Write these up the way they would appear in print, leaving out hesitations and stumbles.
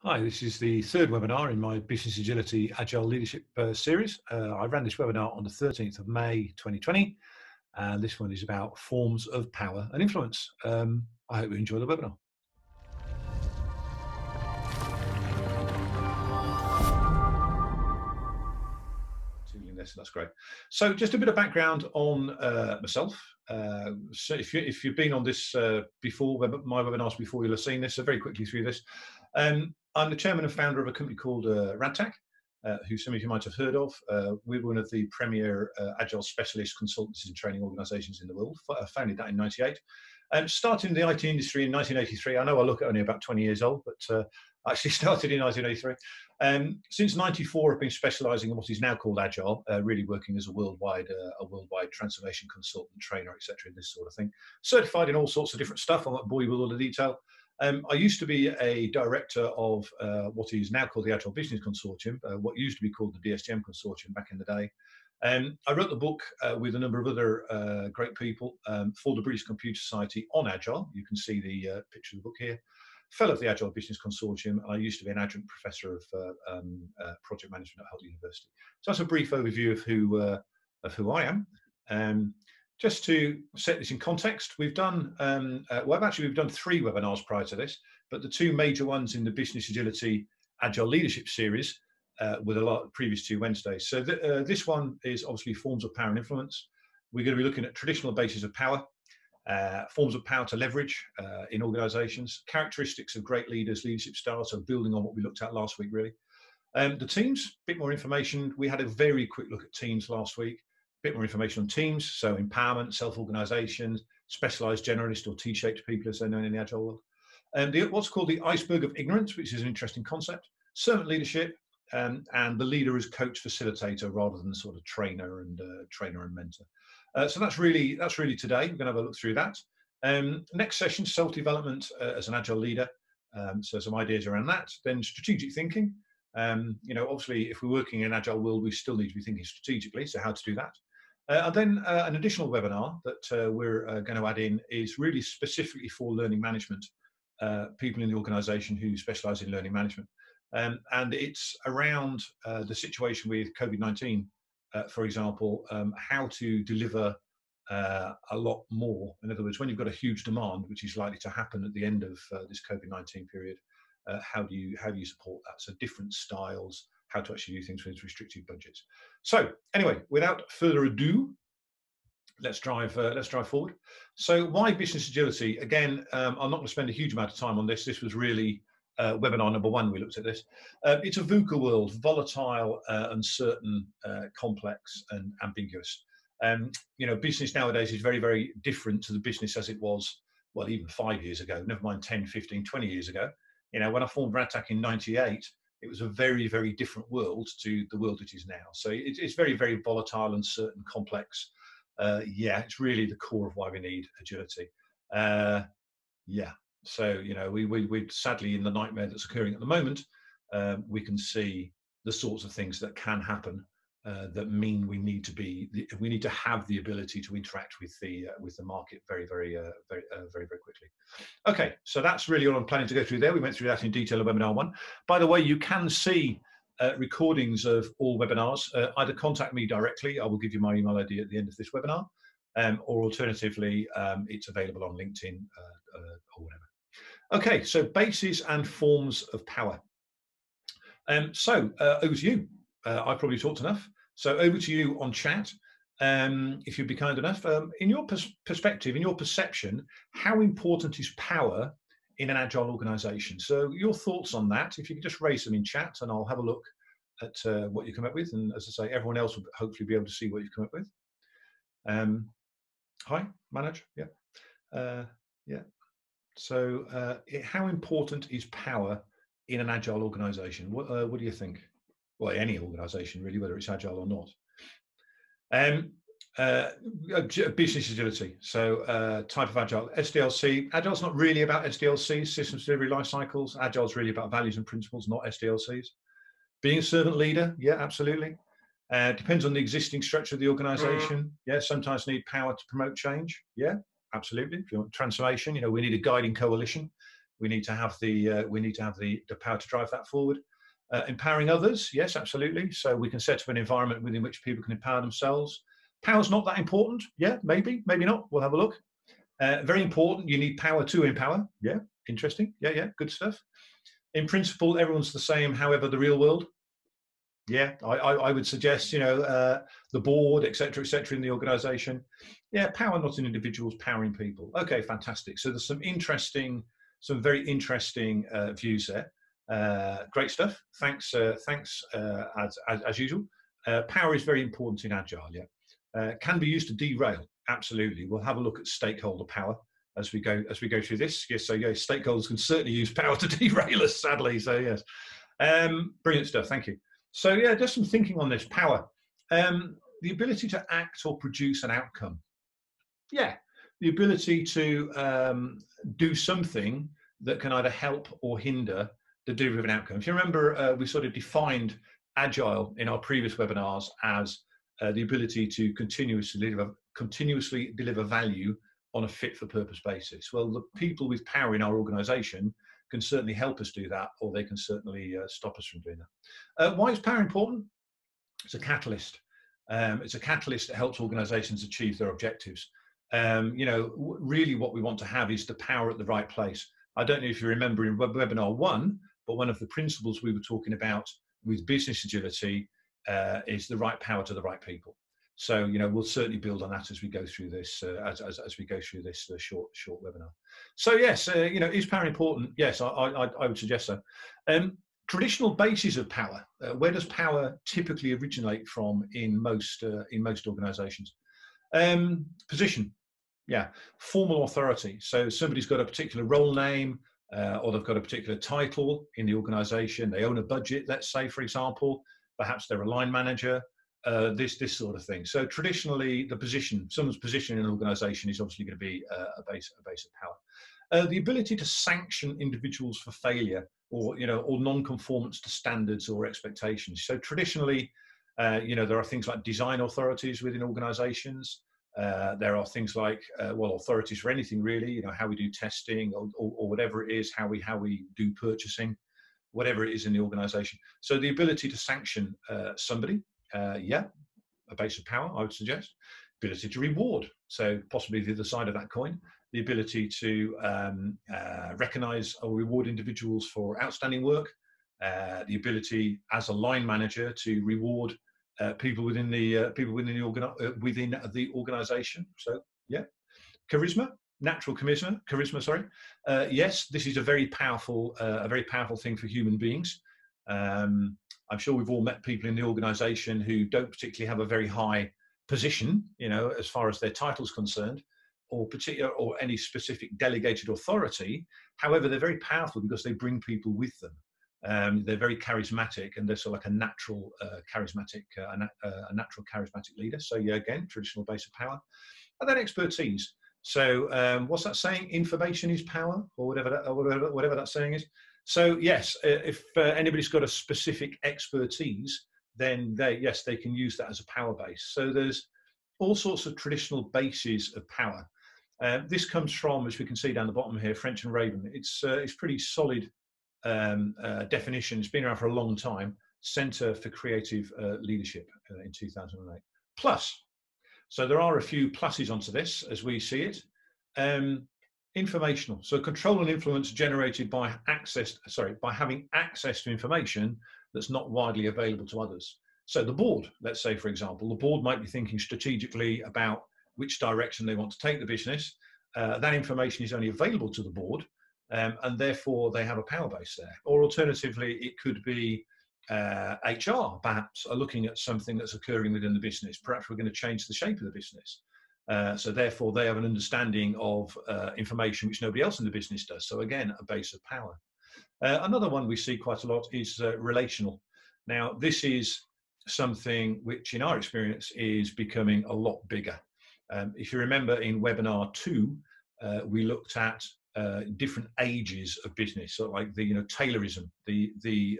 Hi, this is the third webinar in my Business Agility Agile Leadership Series. I ran this webinar on the 13th of May 2020, and this one is about forms of power and influence. I hope you enjoy the webinar. That's great. So just a bit of background on myself. So if you've been on this before, my webinars before, you'll have seen this. So very quickly through this. I'm the chairman and founder of a company called Radtech, who some of you might have heard of. We're one of the premier agile specialist consultancies and training organisations in the world. Founded that in '98. Started in the IT industry in 1983. I know I look at only about 20 years old, but I actually started in 1983. Since '94, I've been specialising in what is now called Agile, really working as a worldwide transformation consultant, trainer, etc., this sort of thing. Certified in all sorts of different stuff. I won't bore you with all the detail. I used to be a director of what is now called the Agile Business Consortium, what used to be called the DSGM Consortium back in the day. I wrote the book with a number of other great people for the British Computer Society on Agile. You can see the picture of the book here. Fellow of the Agile Business Consortium, and I used to be an adjunct professor of project management at Hull University. So that's a brief overview of who I am. Just to set this in context, we've done we've done 3 webinars prior to this, but the 2 major ones in the Business Agility Agile Leadership Series with a lot of previous 2 Wednesdays. So this one is obviously forms of power and influence. We're going to be looking at traditional bases of power, forms of power to leverage in organizations, characteristics of great leaders, leadership styles, so building on what we looked at last week, really. The teams, a bit more information. We had a very quick look at teams last week, a bit more information on teams, so empowerment, self-organization, specialized generalist or T-shaped people, as they're known in the Agile world. What's called the Iceberg of Ignorance, which is an interesting concept, servant leadership, and the leader as coach facilitator rather than sort of trainer and mentor. So that's really today. We're going to have a look through that. Next session, self-development as an agile leader. So some ideas around that. Then strategic thinking. Obviously, if we're working in an agile world, we still need to be thinking strategically. So how to do that. And then an additional webinar that we're going to add in is really specifically for learning management, people in the organisation who specialise in learning management. And it's around the situation with COVID-19, for example, how to deliver a lot more. In other words, when you've got a huge demand, which is likely to happen at the end of this COVID-19 period, how do you support that? So different styles, how to actually do things with restricted budgets. So anyway, without further ado, let's drive forward. So why business agility? Again, I'm not going to spend a huge amount of time on this. This was really webinar number 1. We looked at this. It's a VUCA world, volatile, uncertain, complex, and ambiguous. Business nowadays is very, very different to the business as it was, well, even 5 years ago, never mind 10, 15, 20 years ago. When I formed Radtech in '98, it was a very, very different world to the world it is now. So it's very, very volatile, uncertain, complex. It's really the core of why we need agility. So, we sadly, in the nightmare that's occurring at the moment, we can see the sorts of things that can happen that mean we need to have the ability to interact with the market very, very, very, very, very quickly. Okay, so that's really all I'm planning to go through there. We went through that in detail in webinar 1. By the way, you can see recordings of all webinars. Either contact me directly. I will give you my email ID at the end of this webinar, or alternatively, it's available on LinkedIn or whatever. Okay, so bases and forms of power. Over to you. I've probably talked enough. So over to you on chat, if you'd be kind enough. In your perspective, in your perception, how important is power in an agile organization? So your thoughts on that, if you could just raise them in chat, and I'll have a look at what you come up with. And as I say, everyone else will hopefully be able to see what you've come up with. Hi, Manoj. Yeah. So how important is power in an agile organization? What do you think? Well, any organization really, whether it's agile or not. Business agility. So type of agile, SDLC. Agile's not really about SDLCs, systems delivery life cycles. Agile's really about values and principles, not SDLCs. Being a servant leader, yeah, absolutely. Depends on the existing structure of the organization. Yeah, sometimes need power to promote change. Yeah, absolutely. If you want transformation, we need a guiding coalition. We need to have the power to drive that forward. Empowering others, yes, absolutely. So we can set up an environment within which people can empower themselves. Power's not that important. Yeah, maybe not. We'll have a look. Very important. You need power to empower. Yeah, interesting. Yeah, good stuff. In principle, everyone's the same. However, the real world. Yeah, I would suggest, the board, et cetera, in the organization. Yeah, power not in individuals, power in people. Okay, fantastic. So there's some very interesting views there. Great stuff. Thanks, as usual. Power is very important in Agile. Yeah, can be used to derail. Absolutely. We'll have a look at stakeholder power as we go through this. Yes, so yeah, stakeholders can certainly use power to derail us, sadly. So yes, brilliant stuff. Thank you. So yeah, just some thinking on this power. The ability to act or produce an outcome. Yeah, the ability to do something that can either help or hinder the delivery of an outcome. If you remember, we sort of defined Agile in our previous webinars as the ability to continuously deliver value on a fit-for-purpose basis. Well, the people with power in our organization can certainly help us do that, or they can certainly stop us from doing that. Why is power important? It's a catalyst. It's a catalyst that helps organizations achieve their objectives. Really what we want to have is the power at the right place. I don't know if you remember in webinar 1, but one of the principles we were talking about with business agility is the right power to the right people. So, we'll certainly build on that as we go through this, as we go through this short webinar. So yes, is power important? Yes, I would suggest so. Traditional bases of power. Where does power typically originate from in most organisations? Position. Yeah, formal authority. So somebody's got a particular role name, or they've got a particular title in the organisation. They own a budget, let's say, for example. Perhaps they're a line manager. This sort of thing. So traditionally, someone's position in an organisation is obviously going to be a base of power. The ability to sanction individuals for failure, or non-conformance to standards or expectations. So traditionally, there are things like design authorities within organisations. There are things like authorities for anything really. How we do testing or whatever it is, how we do purchasing, whatever it is in the organisation. So the ability to sanction somebody. A base of power, I would suggest. Ability to reward, so possibly the other side of that coin. The ability to recognise or reward individuals for outstanding work. The ability, as a line manager, to reward people within the organisation. So yeah, charisma, natural charisma. Sorry. Yes, this is a very powerful thing for human beings. I'm sure we've all met people in the organisation who don't particularly have a very high position, as far as their title's concerned, or any specific delegated authority. However, they're very powerful because they bring people with them. They're very charismatic, and they're sort of like a natural charismatic leader. So yeah, again, traditional base of power. And then expertise. So what's that saying? Information is power, or whatever that saying is. So yes, if anybody's got a specific expertise, then they can use that as a power base. So there's all sorts of traditional bases of power. This comes from, as we can see down the bottom here, French and Raven. It's pretty solid definition. It's been around for a long time. Centre for Creative Leadership in 2008. Plus, so there are a few pluses onto this as we see it. Informational. So control and influence generated by having access to information that's not widely available to others. So the board, let's say, for example, the board might be thinking strategically about which direction they want to take the business. That information is only available to the board, and therefore they have a power base there. Or alternatively, it could be HR perhaps are looking at something that's occurring within the business. Perhaps we're going to change the shape of the business. So therefore they have an understanding of information which nobody else in the business does. So again, a base of power. Another one we see quite a lot is relational. Now, this is something which in our experience is becoming a lot bigger. If you remember in webinar 2, we looked at different ages of business, so like the Taylorism, the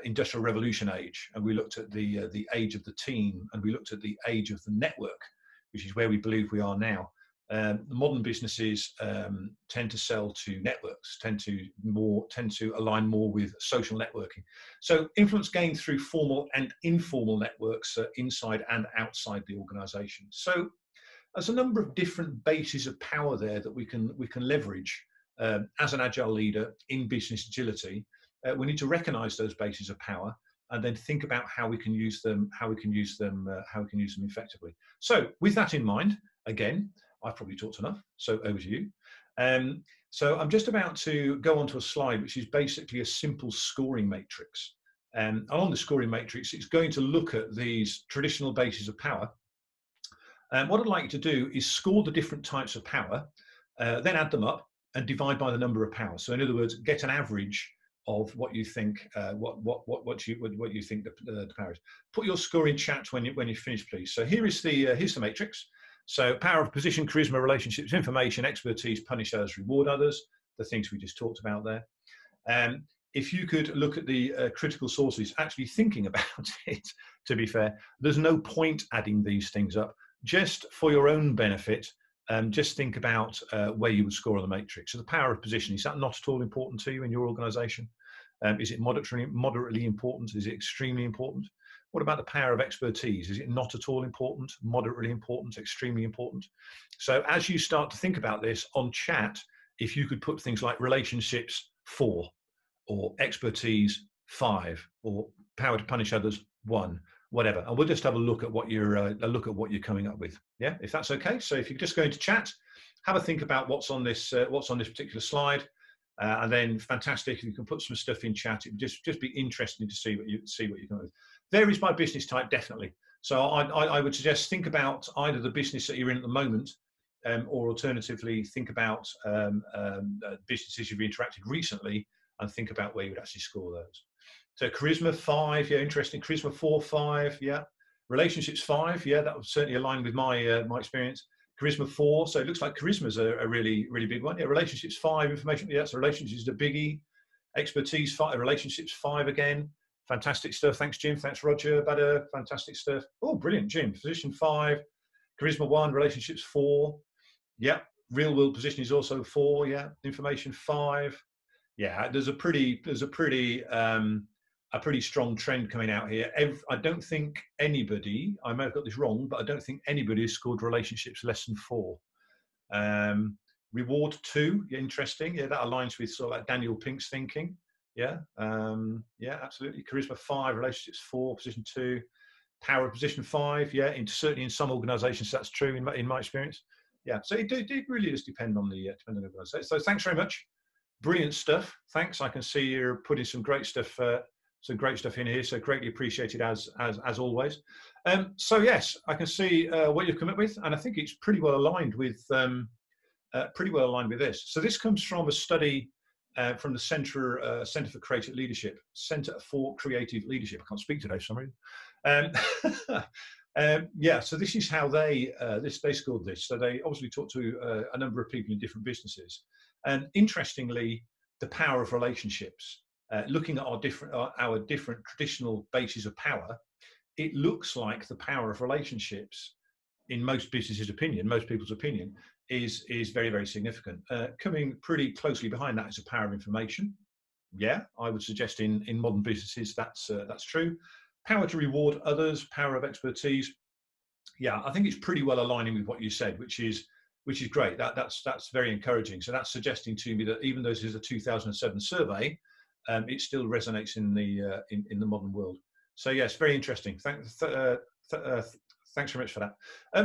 Industrial Revolution age, and we looked at the age of the team, and we looked at the age of the network, which is where we believe we are now. Modern businesses tend to sell to networks, tend to align more with social networking. So influence gained through formal and informal networks inside and outside the organisation. So there's a number of different bases of power there that we can leverage as an agile leader in business agility. We need to recognise those bases of power and then think about how we can use them, effectively. So with that in mind, again, I've probably talked enough, so over to you. So I'm just about to go onto a slide which is basically a simple scoring matrix. And on the scoring matrix, it's going to look at these traditional bases of power. And what I'd like you to do is score the different types of power, then add them up and divide by the number of powers. So in other words, get an average of what you think what you think the power is. Put your score in chat when you finish, please. So here's the matrix. So power of position, charisma, relationships, information, expertise, punish others, reward others, the things we just talked about there. If you could look at the critical sources, actually thinking about it, to be fair, there's no point adding these things up. Just for your own benefit, just think about where you would score on the matrix. So the power of position, is that not at all important to you in your organisation? Is it moderately important? Is it extremely important? What about the power of expertise? Is it not at all important, moderately important, extremely important? So as you start to think about this on chat, if you could put things like relationships 4, or expertise 5, or power to punish others 1, whatever, and we'll just have a look at what you're coming up with. Yeah, if that's okay. So if you could just go into chat, have a think about what's on this particular slide, and then fantastic if you can put some stuff in chat. It would just be interesting to see what you come up with. Varies by business type, definitely. So I would suggest think about either the business that you're in at the moment, or alternatively think about businesses you've interacted recently and think about where you would actually score those. So charisma 5, yeah, interesting. Charisma 4, 5, yeah. Relationships 5, yeah, that would certainly align with my my experience. Charisma 4, so it looks like charisma's a really big one. Yeah, relationships 5, information, yeah, so relationships is a biggie. Expertise 5, relationships 5 again. Fantastic stuff. Thanks, Jim. Thanks, Roger. Better, fantastic stuff. Oh, brilliant, Jim. Position 5, charisma 1, relationships 4. Yeah, real world position is also 4. Yeah, information 5. Yeah, there's a pretty strong trend coming out here. I don't think anybody, I may have got this wrong, but I don't think anybody has scored relationships less than 4. Reward 2, yeah, interesting. Yeah, that aligns with sort of like Daniel Pink's thinking. Yeah, yeah, absolutely. Charisma 5, relationships 4, position 2. Power of position 5, yeah, certainly in some organisations that's true in my experience. Yeah, so it really does depend on the organisation. So thanks very much. Brilliant stuff. Thanks. I can see you're putting some great stuff in here. So greatly appreciated as always. So yes, I can see what you've come up with, and I think it's pretty well aligned with this. So this comes from a study from the Centre for Creative Leadership. Centre for Creative Leadership. I can't speak today for some reason. Yeah, so this is how they scored this. So they obviously talked to a number of people in different businesses, and interestingly, the power of relationships. Looking at our different traditional bases of power, it looks like the power of relationships, in most businesses' opinion, most people's opinion, is very significant. Coming pretty closely behind that is the power of information. Yeah, I would suggest in modern businesses that's true. Power to reward others, power of expertise. Yeah, I think it's pretty well aligning with what you said, which is great. That's very encouraging. So that's suggesting to me that even though this is a 2007 survey, it still resonates in the modern world. So yes, very interesting. Thanks very much for that.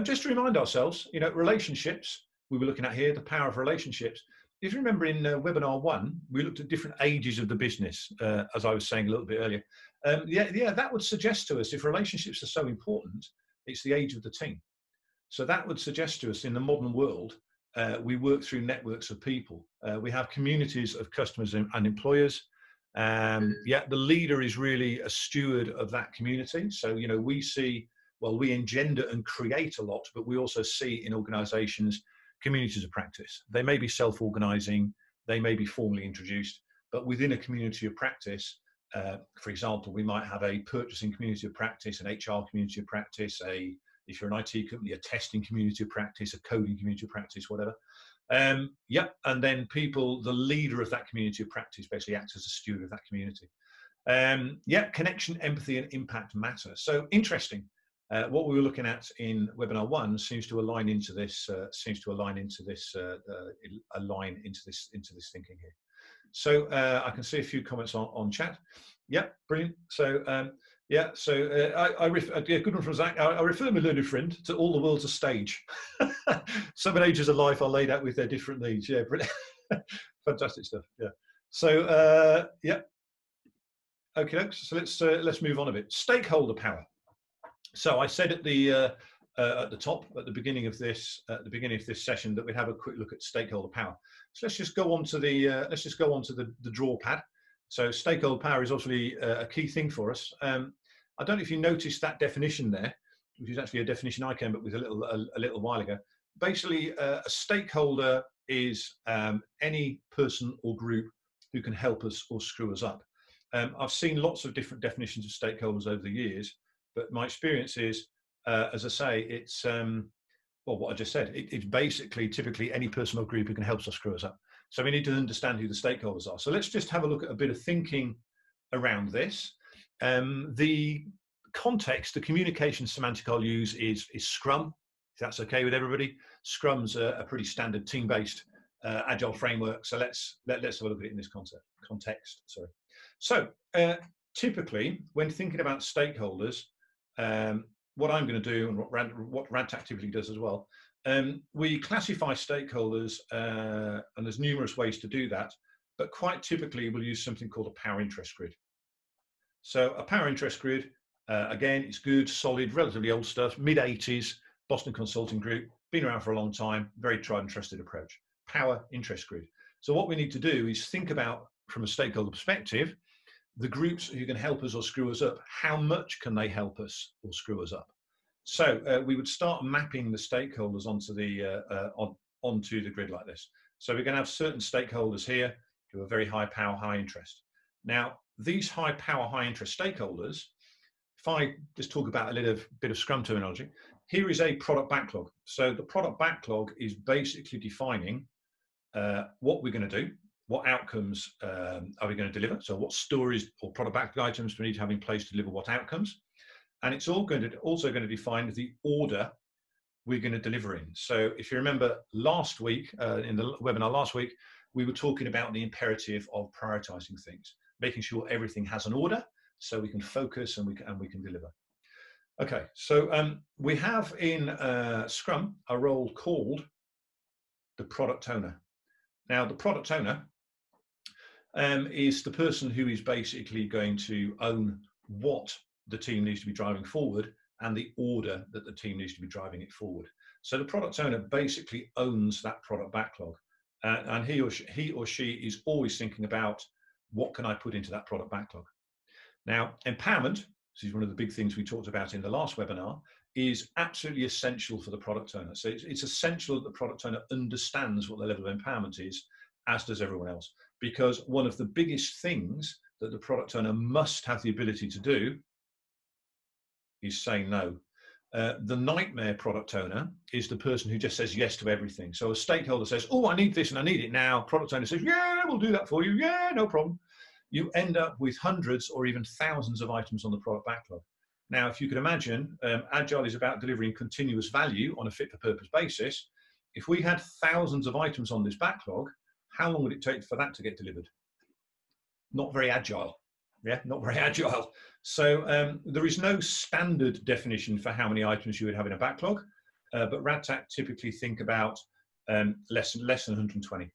Just to remind ourselves, relationships we were looking at here, the power of relationships. If you remember in webinar 1, we looked at different ages of the business, as I was saying a little bit earlier. Yeah, that would suggest to us, if relationships are so important, it's the age of the team. So that would suggest to us in the modern world, we work through networks of people. We have communities of customers and employers. Yeah, the leader is really a steward of that community. So, we engender and create a lot, but we also see in organizations communities of practice. They may be self-organizing, they may be formally introduced, but within a community of practice, for example, we might have a purchasing community of practice, an HR community of practice, a if you're an IT company, a testing community of practice, a coding community of practice, whatever. Yep, and then people, the leader of that community of practice basically acts as a steward of that community. Yeah, connection, empathy, and impact matter. So interesting. What we were looking at in webinar 1 seems to align into this. Align into this thinking here. So I can see a few comments on chat. Yeah, brilliant. So yeah, so a good one from Zach. I refer my learned friend to all the world's a stage. Some ages of life are laid out with their different needs. Yeah, brilliant. Fantastic stuff. Yeah. So yeah. Okay, so let's move on a bit. Stakeholder power. So I said at the top, at the beginning of this session, that we'd have a quick look at stakeholder power. So let's just go on to the draw pad. So stakeholder power is obviously a key thing for us. I don't know if you noticed that definition there, which is actually a definition I came up with a little while ago. Basically, a stakeholder is any person or group who can help us or screw us up. I've seen lots of different definitions of stakeholders over the years, but my experience is, as I say, it's well, what I just said. It's basically typically any person or group who can help us or screw us up. So we need to understand who the stakeholders are. So let's just have a look at a bit of thinking around this. The context, the communication semantic I'll use is Scrum. If that's okay with everybody. Scrum's a pretty standard team-based agile framework. So let's have a look at it in this context. Sorry. So typically, when thinking about stakeholders, what I'm going to do and what RADTAC typically does as well, we classify stakeholders, and there's numerous ways to do that, but quite typically we'll use something called a power interest grid. So a power interest grid, again, it's good, solid, relatively old stuff, mid-80s, Boston Consulting Group, been around for a long time, very tried and trusted approach. Power interest grid. So what we need to do is think about, from a stakeholder perspective, the groups who can help us or screw us up. How much can they help us or screw us up? So we would start mapping the stakeholders onto the grid like this. So we're going to have certain stakeholders here who are very high power, high interest. Now, these high power, high interest stakeholders, if I just talk about a little bit of Scrum terminology, here is a product backlog. So the product backlog is basically defining what we're going to do, what outcomes are we going to deliver, so what stories or product backlog items do we need to have in place to deliver what outcomes, and it's also going to define the order we're going to deliver in. So if you remember last week, in the webinar last week, we were talking about the imperative of prioritizing things, making sure everything has an order so we can focus and we can deliver. Okay, so we have in Scrum a role called the product owner. Now, the product owner is the person who is basically going to own what the team needs to be driving forward and the order that the team needs to be driving it forward. So the product owner basically owns that product backlog, and he or she is always thinking about what can I put into that product backlog. Now, empowerment, this is one of the big things we talked about in the last webinar, is absolutely essential for the product owner. So it's essential that the product owner understands what the level of empowerment is, as does everyone else. Because one of the biggest things that the product owner must have the ability to do is say no. The nightmare product owner is the person who just says yes to everything. So a stakeholder says, oh, I need this and I need it now. Product owner says, yeah, we'll do that for you. Yeah, no problem. You end up with hundreds or even thousands of items on the product backlog. Now, if you could imagine, Agile is about delivering continuous value on a fit-for-purpose basis. If we had thousands of items on this backlog, how long would it take for that to get delivered? Not very agile. Yeah, not very agile. So there is no standard definition for how many items you would have in a backlog, but RADTAC typically think about less than 120.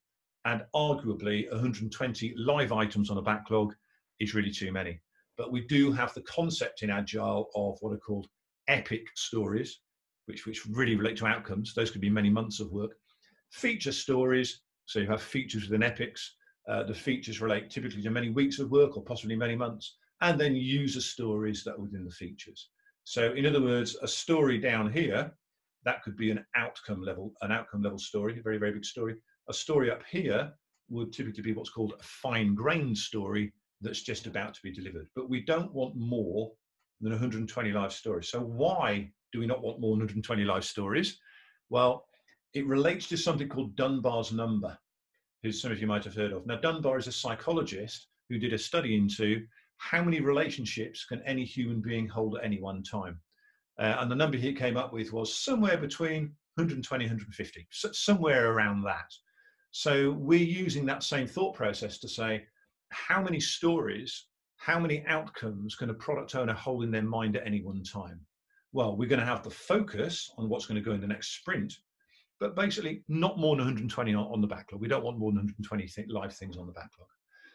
And arguably 120 live items on a backlog is really too many. But we do have the concept in Agile of what are called epic stories, which really relate to outcomes. Those could be many months of work. Feature stories, so you have features within epics. The features relate typically to many weeks of work or possibly many months. And then user stories that are within the features. So in other words, a story down here, that could be an outcome level story, a very, very big story. A story up here would typically be what's called a fine-grained story that's just about to be delivered. But we don't want more than 120 live stories. So why do we not want more than 120 life stories? Well, it relates to something called Dunbar's number, who some of you might have heard of. Now, Dunbar is a psychologist who did a study into how many relationships can any human being hold at any one time. And the number he came up with was somewhere between 120, 150, somewhere around that. So we're using that same thought process to say, how many stories, how many outcomes can a product owner hold in their mind at any one time? Well, we're going to have the focus on what's going to go in the next sprint, but basically not more than 120 on the backlog. We don't want more than 120 live things on the backlog.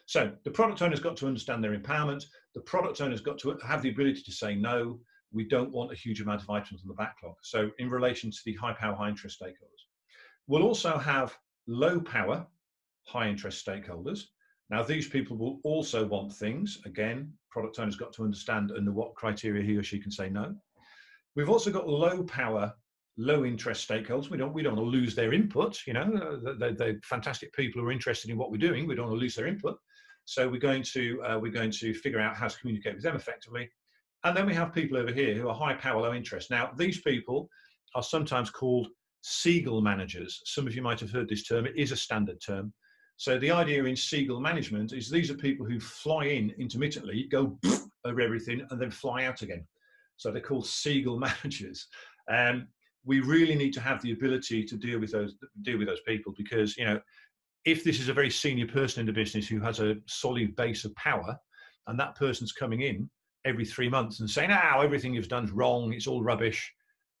So the product owner's got to understand their empowerment. The product owner's got to have the ability to say no. We don't want a huge amount of items on the backlog. So in relation to the high power, high interest stakeholders, we'll also have low power, high interest stakeholders. Now, these people will also want things. Again, product owner's got to understand under what criteria he or she can say no. We've also got low power, low interest stakeholders. We don't want to lose their input. You know, they're fantastic people who are interested in what we're doing. We don't want to lose their input. So we're going to figure out how to communicate with them effectively. And then we have people over here who are high power, low interest. Now, these people are sometimes called Segal Managers. Some of you might have heard this term. It is a standard term. So the idea in Segal management is these are people who fly in intermittently, go over everything, and then fly out again. So they're called Segal Managers. We really need to have the ability to deal with those people, because, you know, if this is a very senior person in the business who has a solid base of power, and that person's coming in every 3 months and saying, "Oh, everything you've done is wrong, it's all rubbish."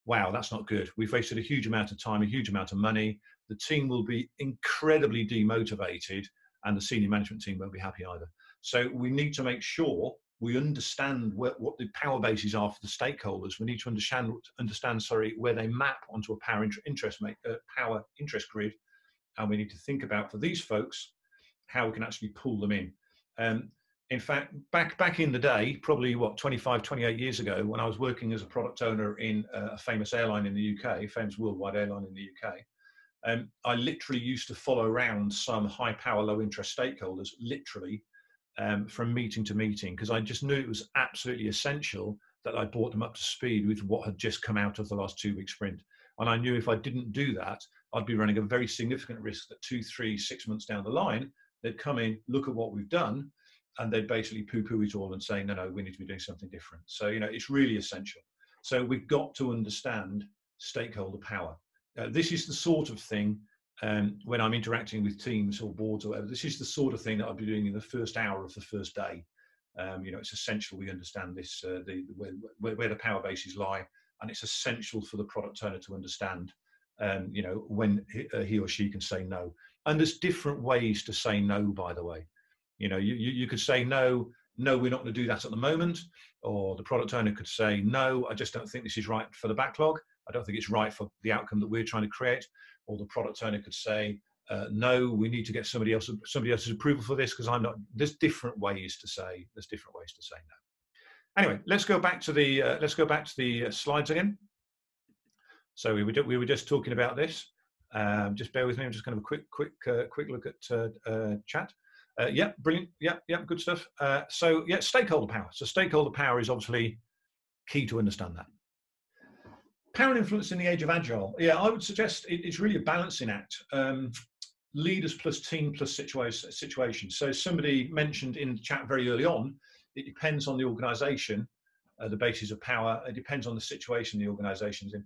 Wow, that's not good. We've wasted a huge amount of time, a huge amount of money. The team will be incredibly demotivated, and the senior management team won't be happy either. So we need to make sure we understand what the power bases are for the stakeholders. We need to understand, where they map onto a power interest grid, and we need to think about, for these folks, how we can actually pull them in. In fact, back in the day, probably 25, 28 years ago, when I was working as a product owner in a famous airline in the UK, famous worldwide airline in the UK, I literally used to follow around some high power, low interest stakeholders, literally from meeting to meeting, because I just knew it was absolutely essential that I brought them up to speed with what had just come out of the last 2 week sprint. And I knew if I didn't do that, I'd be running a very significant risk that 2, 3, 6 months down the line, they'd come in, look at what we've done, and they'd basically poo-poo it all and say, no, we need to be doing something different. So, you know, it's really essential. So we've got to understand stakeholder power. This is the sort of thing, when I'm interacting with teams or boards or whatever, this is the sort of thing that I'll be doing in the first hour of the first day. You know, it's essential we understand this, where the power bases lie, and it's essential for the product owner to understand, you know, when he or she can say no. And there's different ways to say no, by the way. You know, you could say no, we're not going to do that at the moment. Or the product owner could say, no, I just don't think this is right for the backlog. I don't think it's right for the outcome that we're trying to create. Or the product owner could say, no, we need to get somebody else's approval for this, because I'm not. There's different ways to say. There's different ways to say no. Anyway, let's go back to the slides again. So we were just talking about this. Just bear with me. I'm just going to have a quick look at chat. Yeah, brilliant. Yeah, good stuff. So yeah, stakeholder power. So stakeholder power is obviously key to understand that. Power and influence in the age of Agile. Yeah, I would suggest it's really a balancing act. Leaders plus team plus situation. So somebody mentioned in the chat very early on, it depends on the organization, the basis of power. It depends on the situation the organization's in.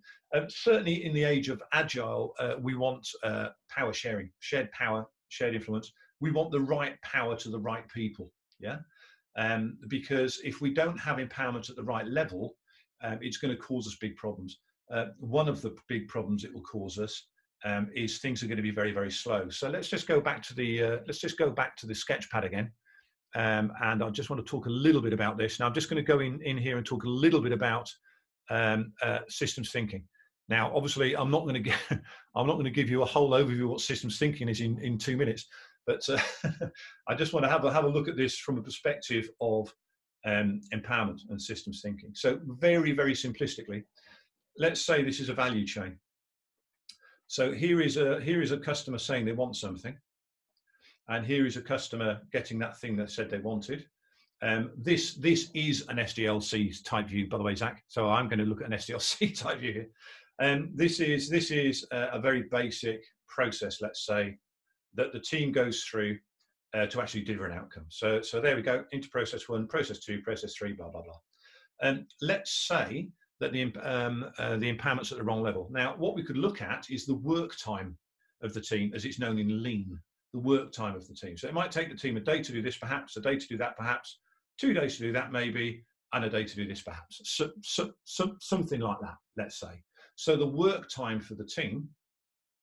Certainly in the age of Agile, we want power sharing, shared power, shared influence. We want the right power to the right people, yeah? Because if we don't have empowerment at the right level, it's going to cause us big problems. One of the big problems it will cause us is things are going to be very, very slow. So let's just go back to the sketch pad again. And I just want to talk a little bit about this. Now I'm just going to go in here and talk a little bit about systems thinking. Now, obviously, I'm not going to give you a whole overview of what systems thinking is in 2 minutes. But I just want to have a look at this from a perspective of empowerment and systems thinking. So very, very simplistically, let's say this is a value chain. So here is a customer saying they want something, and here is a customer getting that thing that said they wanted. This is an SDLC type view, by the way, Zach. So I'm going to look at an SDLC type view here. This is a very basic process, let's say, that the team goes through to actually deliver an outcome. So there we go, into process 1, process 2, process 3, blah, blah, blah. Let's say that the empowerment's at the wrong level. Now, what we could look at is the work time of the team, as it's known in Lean, the work time of the team. So it might take the team a day to do this, perhaps, a day to do that, perhaps, 2 days to do that, maybe, and a day to do this, perhaps. Something like that, let's say. So the work time for the team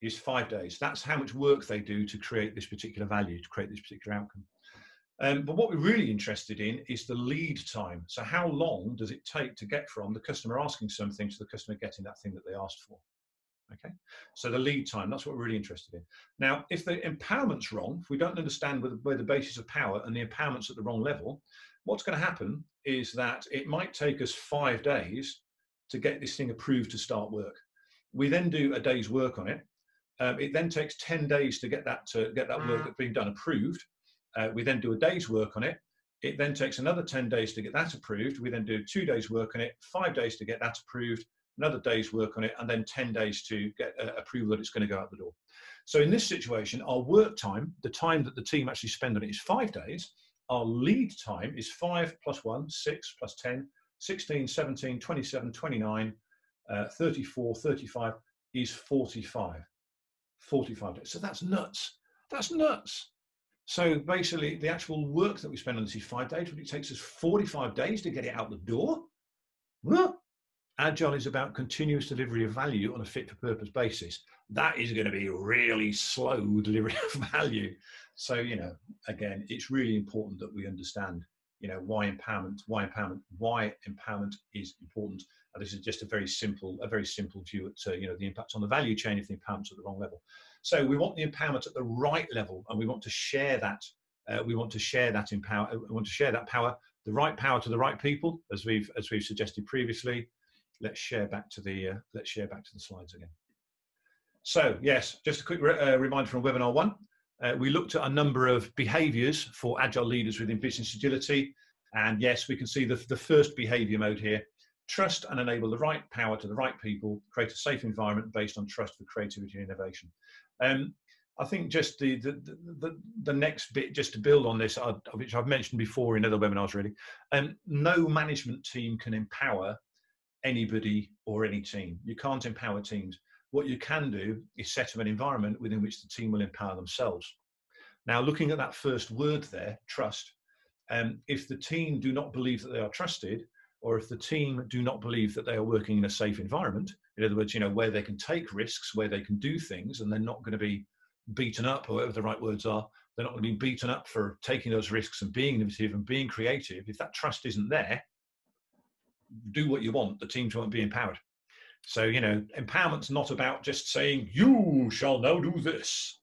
is 5 days. That's how much work they do to create this particular value, to create this particular outcome. But what we're really interested in is the lead time. So how long does it take to get from the customer asking something to the customer getting that thing that they asked for? Okay, so the lead time, that's what we're really interested in. Now, if the empowerment's wrong, if we don't understand where the basis of power and the empowerment's at the wrong level, what's going to happen is that it might take us 5 days to get this thing approved to start work. We then do a day's work on it. It then takes 10 days to get that work that's been done approved. We then do a day's work on it. It then takes another 10 days to get that approved. We then do 2 days work on it, 5 days to get that approved, another day's work on it, and then 10 days to get approval that it's going to go out the door. So in this situation, our work time, the time that the team actually spend on it, is 5 days. Our lead time is 5 plus 1, 6 plus 10, 16, 17, 27, 29, 34, 35 is 45. 45 days. So that's nuts. That's nuts. So basically, the actual work that we spend on this is 5 days, but it takes us 45 days to get it out the door. Well, Agile is about continuous delivery of value on a fit-for-purpose basis. That is going to be really slow delivery of value. So, again, it's really important that we understand, why empowerment is important. And this is just a very simple view at, the impact on the value chain if the empowerment's at the wrong level. So we want the empowerment at the right level, and we want to share that. We want to share that power, the right power to the right people, as we've suggested previously. Let's share back to the slides again. So yes, just a quick reminder from webinar 1. We looked at a number of behaviors for agile leaders within business agility, and yes, we can see the first behavior mode here: trust and enable the right power to the right people, create a safe environment based on trust for creativity and innovation. I think just the next bit, just to build on this, which I've mentioned before in other webinars really, no management team can empower anybody or any team. You can't empower teams. What you can do is set up an environment within which the team will empower themselves. Now, looking at that first word there, trust, if the team do not believe that they are trusted, or if the team do not believe that they are working in a safe environment, in other words, where they can take risks, where they can do things, and they're not going to be beaten up, or whatever the right words are, they're not going to be beaten up for taking those risks and being innovative and being creative. If that trust isn't there, do what you want, the teams won't be empowered. So, empowerment's not about just saying, you shall now do this.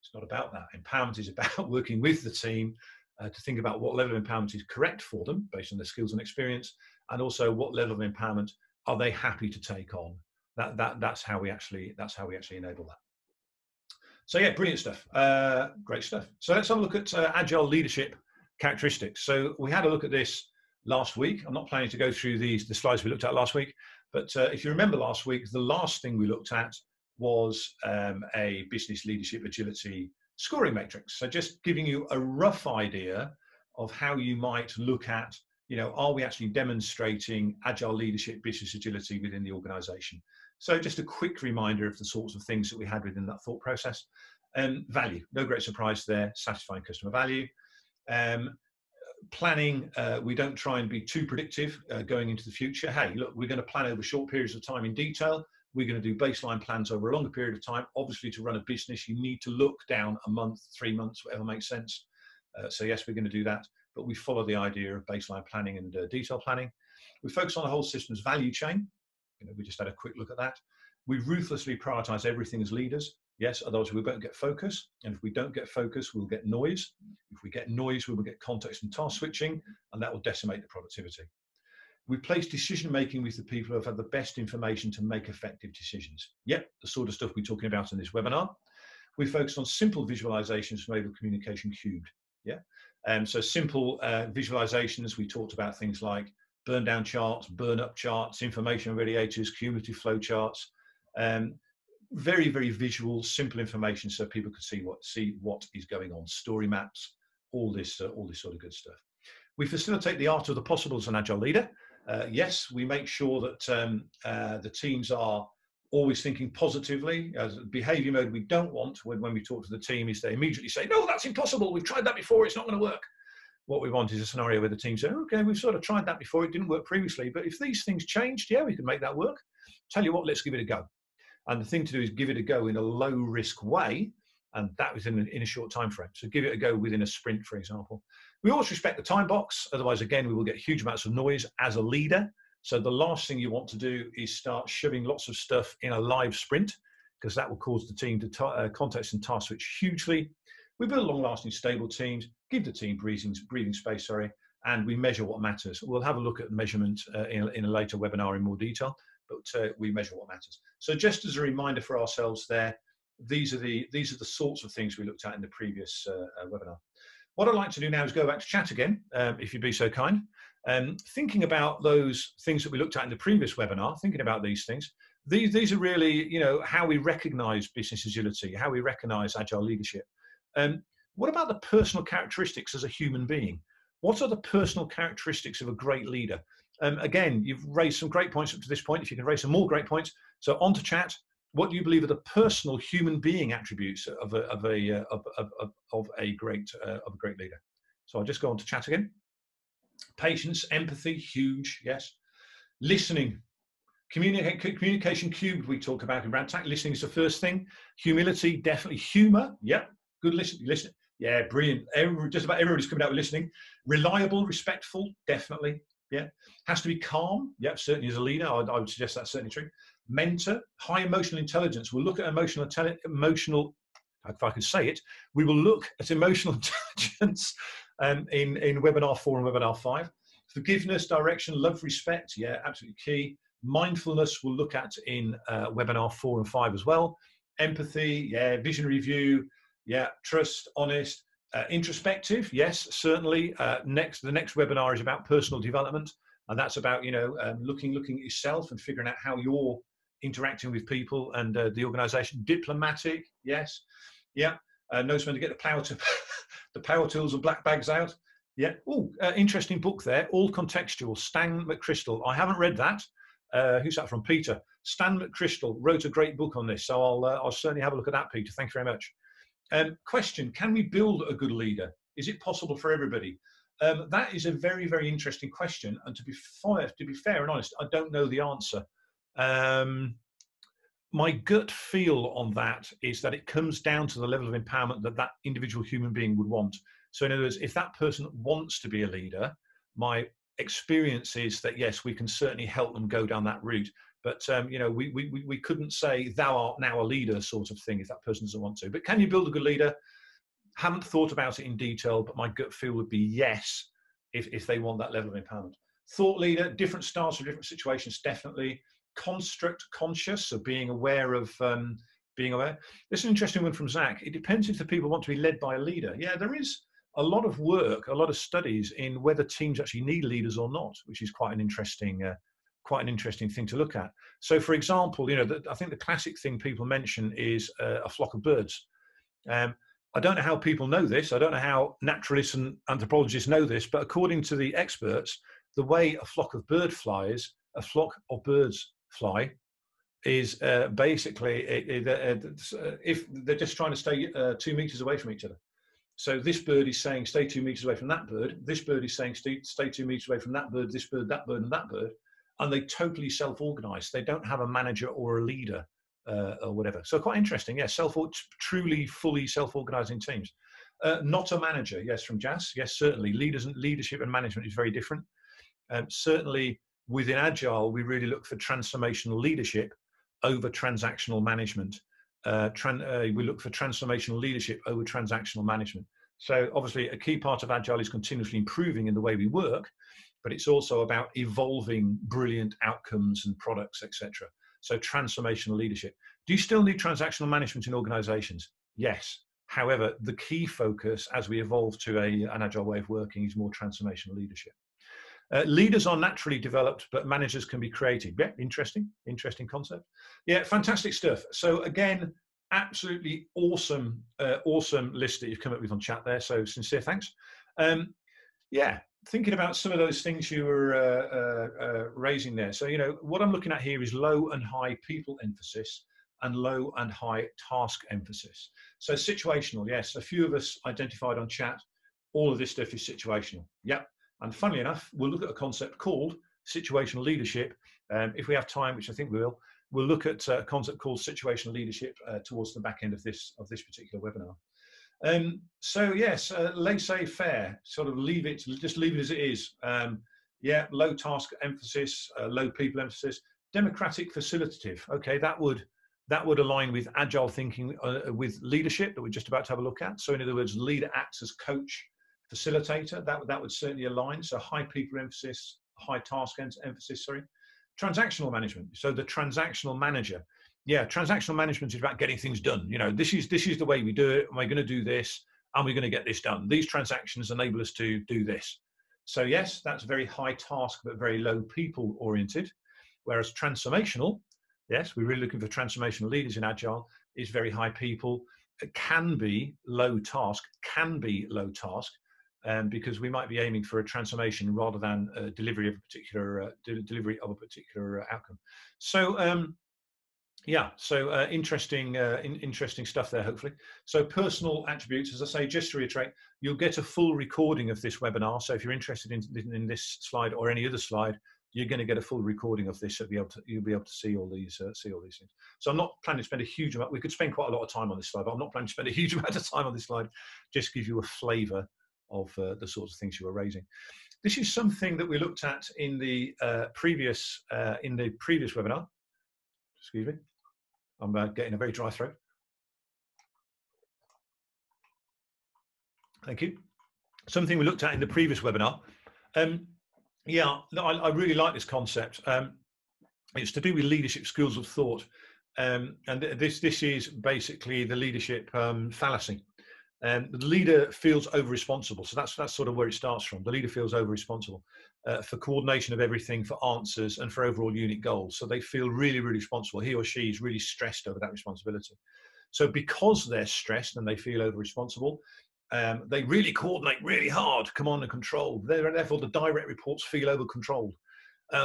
It's not about that. Empowerment is about working with the team to think about what level of empowerment is correct for them based on their skills and experience, and also what level of empowerment are they happy to take on. That's how we actually enable that. So yeah, brilliant stuff. Great stuff. So let's have a look at agile leadership characteristics. So we had a look at this last week. I'm not planning to go through the slides we looked at last week, but if you remember last week, the last thing we looked at was a business leadership agility scoring matrix. So just giving you a rough idea of how you might look at, are we actually demonstrating agile leadership business agility within the organization? So just a quick reminder of the sorts of things that we had within that thought process. Value, no great surprise there, satisfying customer value. Planning, we don't try and be too predictive going into the future. Hey, look, we're going to plan over short periods of time in detail. We're going to do baseline plans over a longer period of time. Obviously, to run a business, you need to look down a month, 3 months, whatever makes sense. So yes, we're going to do that, but we follow the idea of baseline planning and detail planning. We focus on the whole system's value chain. We just had a quick look at that. We ruthlessly prioritize everything as leaders. Yes, otherwise we won't get focus. And if we don't get focus, we'll get noise. If we get noise, we will get context and task switching, and that will decimate the productivity. We place decision-making with the people who have had the best information to make effective decisions. Yep, the sort of stuff we're talking about in this webinar. We focus on simple visualizations to enable communication cubed. Yeah. So simple visualizations. We talked about things like burn down charts, burn up charts, information radiators, cumulative flow charts. Very, very visual, simple information so people could see what is going on. Story maps, all this sort of good stuff. We facilitate the art of the possible as an agile leader. Yes, we make sure that the teams are always thinking positively. As behavior mode we don't want when we talk to the team is they immediately say, no, that's impossible. We've tried that before. It's not going to work. What we want is a scenario where the team say, okay, we've sort of tried that before. It didn't work previously. But if these things changed, yeah, we could make that work. Tell you what, let's give it a go. And the thing to do is give it a go in a low risk way. And that was in a short time frame. So give it a go within a sprint, for example. We always respect the time box. Otherwise, again, we will get huge amounts of noise as a leader. So the last thing you want to do is start shoving lots of stuff in a live sprint, because that will cause the team to context and task switch hugely. We build long-lasting, stable teams, give the team breathing space, and we measure what matters. We'll have a look at measurement in a later webinar in more detail, but we measure what matters. So just as a reminder for ourselves there, these are the sorts of things we looked at in the previous webinar. What I'd like to do now is go back to chat again, if you'd be so kind. Thinking about those things that we looked at in the previous webinar, thinking about these things, these are really, how we recognize business agility, how we recognize agile leadership. What about the personal characteristics as a human being? What are the personal characteristics of a great leader? Again, you've raised some great points up to this point. If you can raise some more great points, so on to chat. What do you believe are the personal human being attributes of a great leader? So I'll just go on to chat again. Patience, empathy, huge, yes. Listening, communication cubed. We talk about in Rantac. Listening is the first thing. Humility, definitely. Humor, yep. Good listening. Yeah, brilliant. Just about everybody's coming out with listening. Reliable, respectful, definitely. Yeah. Has to be calm. Yep, certainly as a leader, I would suggest that's certainly true. Mentor, high emotional intelligence. We'll look at emotional, if I can say it, we will look at emotional intelligence in webinar 4 and webinar 5. Forgiveness, direction, love, respect. Yeah, absolutely key. Mindfulness we'll look at in webinar 4 and 5 as well. Empathy, yeah, vision review, yeah, trust, honest, introspective, yes, certainly. The next webinar is about personal development, and that's about looking at yourself and figuring out how you're interacting with people and the organization. Diplomatic, yes, yeah. Knows when to get the power tools and black bags out. Yeah. Oh, interesting book there. All Contextual. Stan McChrystal. I haven't read that. Who's that from? Peter. Stan McChrystal wrote a great book on this, so I'll certainly have a look at that, Peter. Thank you very much. Question: can we build a good leader? Is it possible for everybody? That is a very, very interesting question, and to be fair and honest, I don't know the answer. My gut feel on that is that it comes down to the level of empowerment that individual human being would want. So in other words, if that person wants to be a leader, my experience is that yes, we can certainly help them go down that route. But we couldn't say thou art now a leader sort of thing if that person doesn't want to. But can you build a good leader? Haven't thought about it in detail, but my gut feel would be yes, if they want that level of empowerment. Thought leader, different styles for different situations, definitely. Construct conscious, so being aware of being aware. This is an interesting one from Zach. It depends if the people want to be led by a leader. Yeah, there is a lot of work, a lot of studies in whether teams actually need leaders or not, which is quite an interesting thing to look at. So, for example, I think the classic thing people mention is a flock of birds. I don't know how people know this. I don't know how naturalists and anthropologists know this, but according to the experts, the way a flock of birds fly is basically if they're just trying to stay 2 meters away from each other. So this bird is saying stay 2 meters away from that bird. This bird is saying stay 2 meters away from that bird, this bird, and that bird. And they totally self-organize. They don't have a manager or a leader or whatever. So quite interesting. Yeah, truly, fully self-organizing teams. Not a manager. Yes, from Jas. Yes, certainly. Leadership and management is very different. Certainly within Agile, we really look for transformational leadership over transactional management. We look for transformational leadership over transactional management. So obviously a key part of Agile is continuously improving in the way we work, but it's also about evolving brilliant outcomes and products, etc. So transformational leadership. Do you still need transactional management in organizations? Yes, However, the key focus as we evolve to an agile way of working is more transformational leadership. Leaders are naturally developed, but managers can be created. Yeah, interesting concept. Yeah, fantastic stuff. So again, absolutely awesome, awesome list that you've come up with on chat there. So sincere thanks. Yeah, thinking about some of those things you were raising there. So, what I'm looking at here is low and high people emphasis and low and high task emphasis. So situational, yes, a few of us identified on chat, all of this stuff is situational. Yep. And funnily enough, we'll look at a concept called situational leadership. If we have time, which I think we will, we'll look at a concept called situational leadership towards the back end of this particular webinar. So yes, laissez-faire, sort of just leave it as it is. Yeah, low task emphasis, low people emphasis, democratic facilitative. Okay, that would align with agile thinking with leadership that we're just about to have a look at. So in other words, leader acts as coach, facilitator. That would certainly align. So high people emphasis, high task emphasis. Sorry, transactional management. So the transactional manager. Yeah, transactional management is about getting things done. This is the way we do it. We're going to do this, and we're going to get this done. These transactions enable us to do this. So yes, that's very high task, but very low people oriented. Whereas transformational, yes, we're really looking for transformational leaders in Agile, is very high people. It can be low task, because we might be aiming for a transformation rather than a delivery of a particular outcome. So yeah, so interesting stuff there, hopefully. So personal attributes, as I say, just to reiterate, you'll get a full recording of this webinar. So if you're interested in this slide or any other slide, you're going to get a full recording of this. So you'll be able to see all these things. So I'm not planning to spend a huge amount. We could spend quite a lot of time on this slide, but I'm not planning to spend a huge amount of time on this slide. Just give you a flavour of the sorts of things you were raising. This is something that we looked at in the previous webinar. Excuse me. I'm getting a very dry throat. Thank you. Something we looked at in the previous webinar. Yeah, no, I really like this concept. It's to do with leadership schools of thought. And this is basically the leadership fallacy. The leader feels over-responsible. So that's sort of where it starts from. The leader feels over-responsible for coordination of everything, for answers, and for overall unit goals. So they feel really, really responsible. He or she is really stressed over that responsibility. So because they're stressed and they feel over-responsible, they really coordinate really hard, command and control. Therefore, the direct reports feel over-controlled.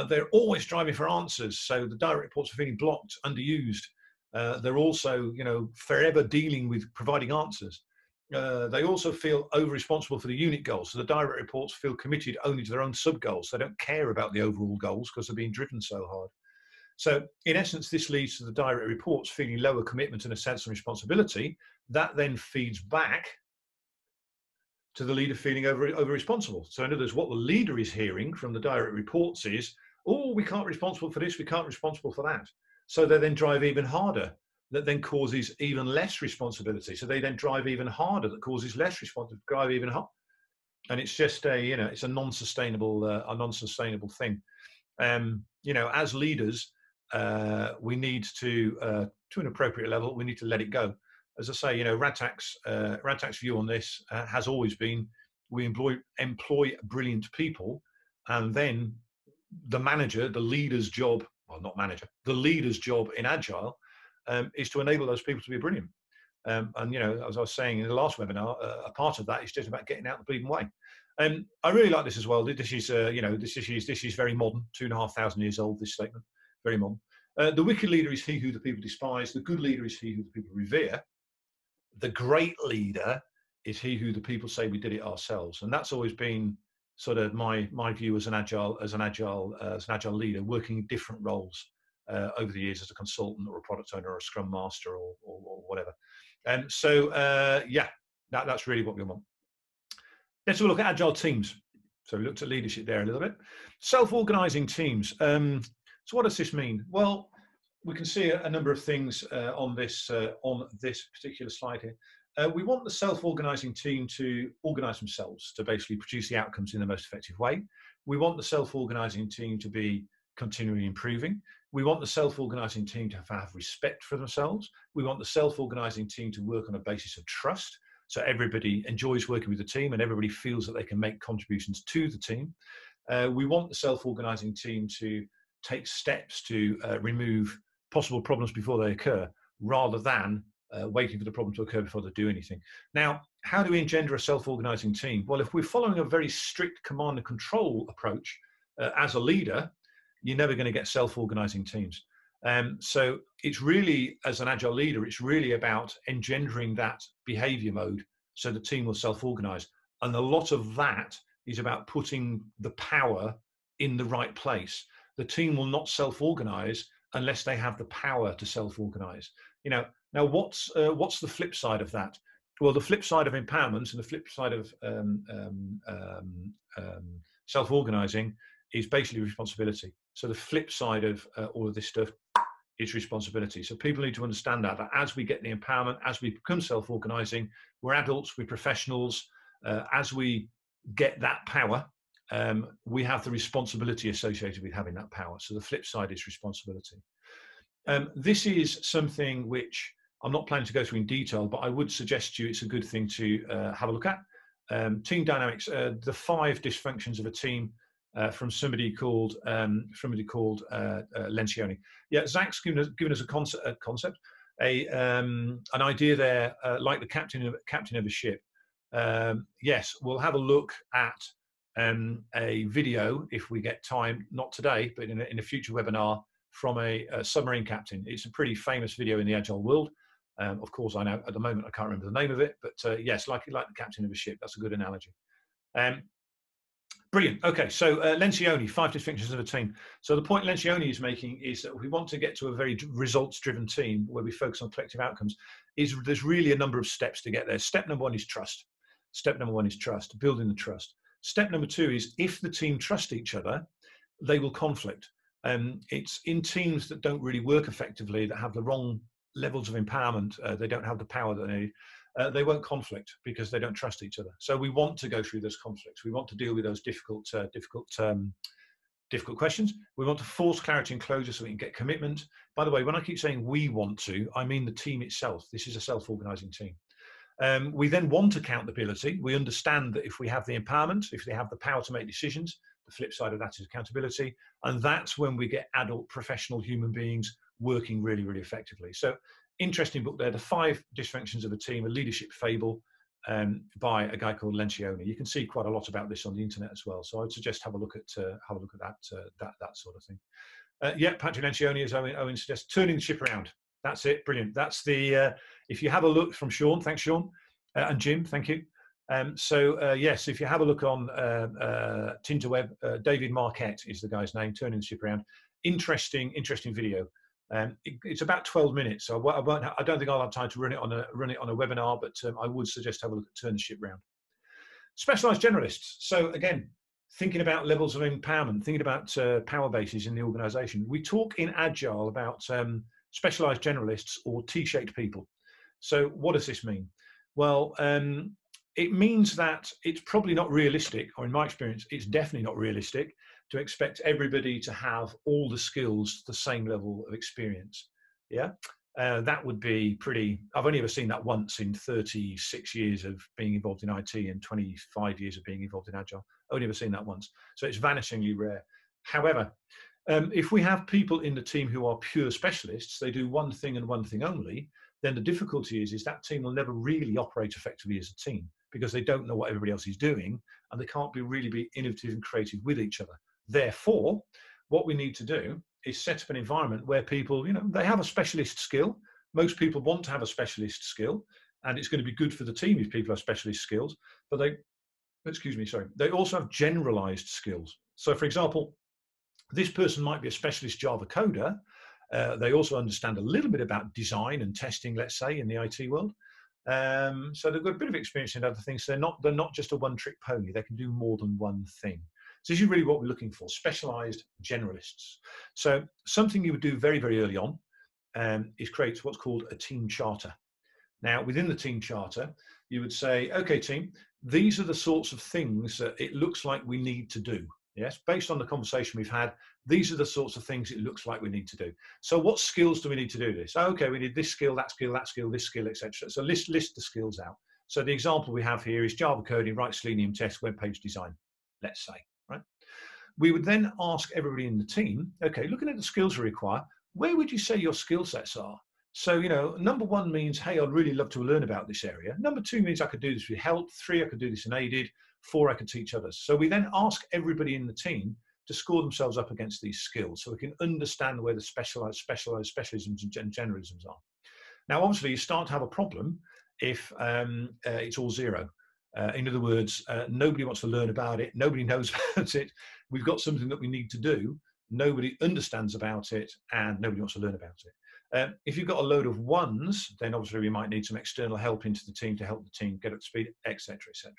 They're always driving for answers. So the direct reports are feeling blocked, underused. They're also, forever dealing with providing answers. They also feel over-responsible for the unit goals. So the direct reports feel committed only to their own sub-goals. They don't care about the overall goals because they're being driven so hard. So in essence, this leads to the direct reports feeling lower commitment and a sense of responsibility. That then feeds back to the leader feeling over-responsible. So in other words, what the leader is hearing from the direct reports is, oh, we can't be responsible for this, we can't be responsible for that. So they then drive even harder. That then causes even less responsibility. So they then drive even harder. That causes less responsibility. Drive even harder, and it's just it's a non-sustainable thing. As leaders, we need to an appropriate level, we need to let it go. As I say, Radtak's view on this has always been: we employ brilliant people, and then the manager, the leader's job, well, not manager, the leader's job in Agile. Is to enable those people to be brilliant. And as I was saying in the last webinar, a part of that is just about getting out the bleeding way. I really like this as well. This is this is very modern, 2,500 years old. This statement, very modern. The wicked leader is he who the people despise. The good leader is he who the people revere. The great leader is he who the people say we did it ourselves. And that's always been sort of my view as an agile leader, working different roles. Over the years as a consultant or a product owner or a scrum master or whatever. Yeah, that's really what we want. Let's have a look at agile teams. So we looked at leadership there a little bit. Self-organizing teams. So what does this mean? Well, we can see a number of things on this particular slide here. We want the self-organizing team to organize themselves to basically produce the outcomes in the most effective way. We want the self-organizing team to be continually improving. We want the self-organizing team to have respect for themselves. We want the self-organizing team to work on a basis of trust, so everybody enjoys working with the team and everybody feels that they can make contributions to the team. We want the self-organizing team to take steps to remove possible problems before they occur, rather than waiting for the problem to occur before they do anything. Now, how do we engender a self-organizing team? Well, if we're following a very strict command and control approach as a leader, you're never going to get self-organizing teams. So it's really, as an agile leader, it's really about engendering that behavior mode so the team will self-organize. And a lot of that is about putting the power in the right place. The team will not self-organize unless they have the power to self-organize. Now what's the flip side of that? Well, the flip side of empowerment and the flip side of self-organizing is basically responsibility. So the flip side of all of this stuff is responsibility. So people need to understand that as we get the empowerment, as we become self-organizing, we're adults, we're professionals. As we get that power, we have the responsibility associated with having that power. So the flip side is responsibility. This is something which I'm not planning to go through in detail, but I would suggest to you it's a good thing to have a look at. Team dynamics, the 5 dysfunctions of a team, from somebody called Lencioni. Yeah, Zach's given us a concept, an idea there, like the captain of a ship. Yes, we'll have a look at a video if we get time, not today, but in a future webinar, from a submarine captain. It's a pretty famous video in the agile world. Of course, I know at the moment I can't remember the name of it, but yes, like the captain of a ship. That's a good analogy. Brilliant. Okay, so Lencioni, 5 dysfunctions of a team. So the point Lencioni is making is that if we want to get to a very results-driven team where we focus on collective outcomes, there's really a number of steps to get there. Step number 1 is trust. Step number 1 is trust, building the trust. Step number 2 is if the team trust each other, they will conflict. It's in teams that don't really work effectively, that have the wrong levels of empowerment, they don't have the power that they need, they won't conflict because they don't trust each other. So we want to go through those conflicts. We want to deal with those difficult questions. We want to force clarity and closure so we can get commitment. By the way, when I keep saying we want to, I mean the team itself. This is a self-organizing team. We then want accountability. We understand that if we have the empowerment, if they have the power to make decisions, the flip side of that is accountability. And that's when we get adult professional human beings working really, really effectively. So interesting book there, The 5 Dysfunctions of a Team, a leadership fable, by a guy called Lencioni. You can see quite a lot about this on the internet as well. So I'd suggest have a look at that sort of thing. Yeah, Patrick Lencioni, as Owen suggests, turning the ship around. That's it, brilliant. That's the, if you have a look from Sean, thanks Sean, and Jim, thank you. Yes, if you have a look on Tinterweb, David Marquette is the guy's name, turning the ship around. Interesting video. It's about 12 minutes, so I don't think I'll have time to run it on a webinar, but I would suggest have a look at Turn the Ship Round. Specialized generalists. So again, thinking about levels of empowerment, thinking about power bases in the organization. We talk in Agile about specialized generalists or T-shaped people. So what does this mean? Well, it means that it's probably not realistic, or in my experience, it's definitely not realistic to expect everybody to have all the skills to the same level of experience. Yeah, that would be pretty, I've only ever seen that once in 36 years of being involved in IT and 25 years of being involved in Agile. I've only ever seen that once. So it's vanishingly rare. However, if we have people in the team who are pure specialists, they do one thing and one thing only, then the difficulty is that team will never really operate effectively as a team because they don't know what everybody else is doing and they can't really be innovative and creative with each other. Therefore, what we need to do is set up an environment where people, they have a specialist skill. Most people want to have a specialist skill, and it's going to be good for the team if people have specialist skills, but they also have generalized skills. So for example, this person might be a specialist Java coder. They also understand a little bit about design and testing, let's say, in the IT world. So they've got a bit of experience in other things. So they're not just a one-trick pony. They can do more than one thing. So this is really what we're looking for, specialized generalists. So something you would do very, very early on is create what's called a team charter. Now, within the team charter, you would say, okay, team, these are the sorts of things that it looks like we need to do. Yes, based on the conversation we've had, these are the sorts of things it looks like we need to do. So what skills do we need to do this? Okay, we need this skill, that skill, that skill, this skill, etc. So list the skills out. So the example we have here is Java coding, write Selenium tests, web page design, let's say, right? We would then ask everybody in the team, okay, looking at the skills we require, where would you say your skill sets are? So, number one means, hey, I'd really love to learn about this area. Number two means I could do this with help. Three, I could do this unaided. Four, I could teach others. So we then ask everybody in the team to score themselves up against these skills so we can understand where the specialisms and generalisms are. Now, obviously, you start to have a problem if it's all zero. In other words, nobody wants to learn about it. Nobody knows about it. We've got something that we need to do. Nobody understands about it, and nobody wants to learn about it. If you've got a load of ones, then obviously we might need some external help into the team to help the team get up to speed, etc., etc.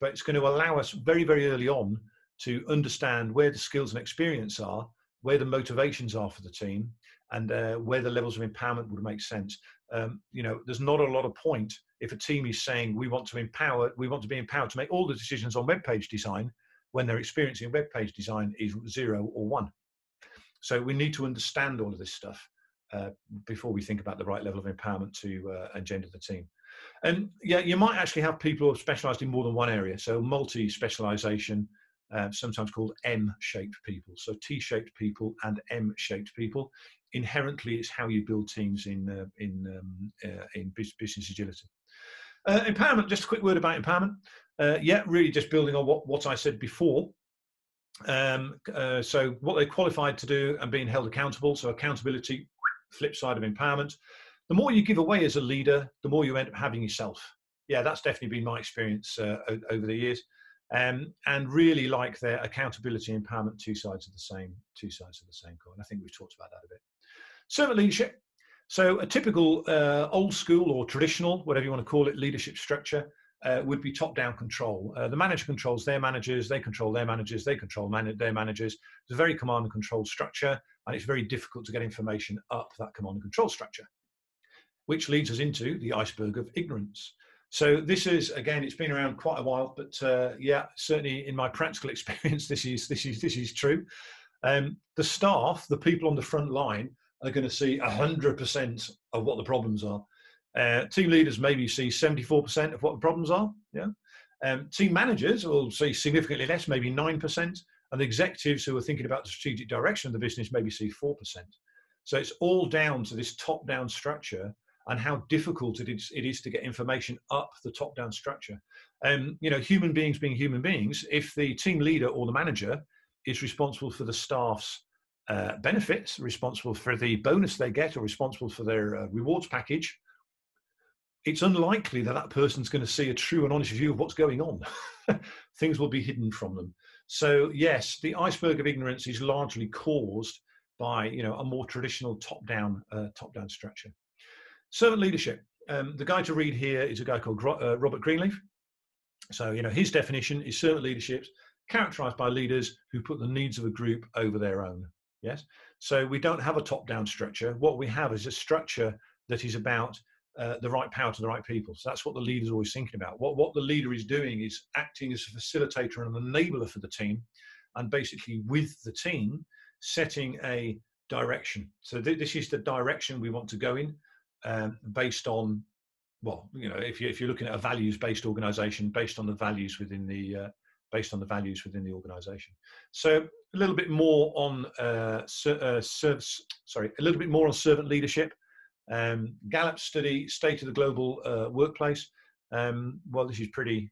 But it's going to allow us very, very early on to understand where the skills and experience are, where the motivations are for the team, and where the levels of empowerment would make sense. There's not a lot of point if a team is saying we want to be empowered to make all the decisions on web page design when their experience in web page design is 0 or 1. So we need to understand all of this stuff before we think about the right level of empowerment to engender the team. And yeah, you might actually have people who are specialized in more than one area. So multi-specialization, sometimes called M-shaped people. So T-shaped people and M-shaped people. Inherently, it's how you build teams in business agility. Empowerment, just a quick word about empowerment. Really just building on what I said before. So what they're qualified to do and being held accountable. So accountability, flip side of empowerment. The more you give away as a leader, the more you end up having yourself. Yeah, that's definitely been my experience over the years. And really like their accountability and empowerment, two sides of the same coin. I think we've talked about that a bit. Servant leadership. So a typical old school or traditional, whatever you want to call it, leadership structure would be top-down control. The manager controls their managers, they control their managers, they control their managers. It's a very command and control structure, and it's very difficult to get information up that command and control structure, which leads us into the iceberg of ignorance. So this is, again, it's been around quite a while, but yeah, certainly in my practical experience, this is true. The staff, the people on the front line, are going to see 100% of what the problems are. Team leaders maybe see 74% of what the problems are. Yeah. Team managers will see significantly less, maybe 9%, and the executives who are thinking about the strategic direction of the business maybe see 4%. So it's all down to this top-down structure and how difficult it is to get information up the top-down structure. Human beings being human beings, if the team leader or the manager is responsible for the staff's benefits, responsible for the bonus they get, or responsible for their rewards package, it's unlikely that that person's going to see a true and honest view of what's going on. Things will be hidden from them. So yes, the iceberg of ignorance is largely caused by a more traditional top-down structure. Servant leadership. The guy to read here is a guy called Robert Greenleaf. So his definition is servant leadership characterized by leaders who put the needs of a group over their own. Yes. So we don't have a top-down structure. What we have is a structure that is about the right power to the right people. So that's what the leader is always thinking about. What the leader is doing is acting as a facilitator and an enabler for the team, and basically with the team setting a direction. So this is the direction we want to go in, based on, if you're looking at a values-based organization, based on the values within the organization. So a little bit more on servant leadership. Gallup study, state of the global workplace. Well, this is pretty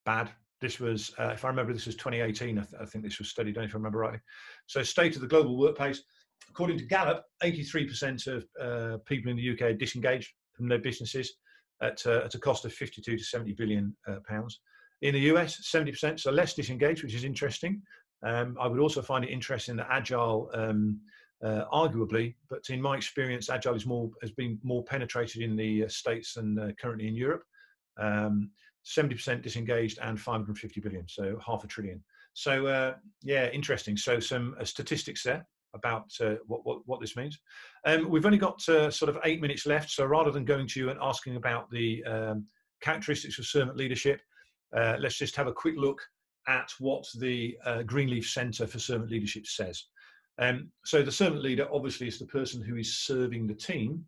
bad. This was, if I remember, this was 2018. I think this was studied, if I remember rightly. So state of the global workplace. According to Gallup, 83% of people in the UK are disengaged from their businesses at a cost of 52 to 70 billion pounds. In the US, 70%, so less disengaged, which is interesting. I would also find it interesting that Agile, arguably, but in my experience, Agile has been more penetrated in the States than currently in Europe. 70% disengaged and 550 billion, so $500 billion. So yeah, interesting. So some statistics there about what this means. We've only got sort of 8 minutes left, so rather than going to you and asking about the characteristics of servant leadership, let's just have a quick look at what the Greenleaf Centre for Servant Leadership says. So the servant leader obviously is the person who is serving the team,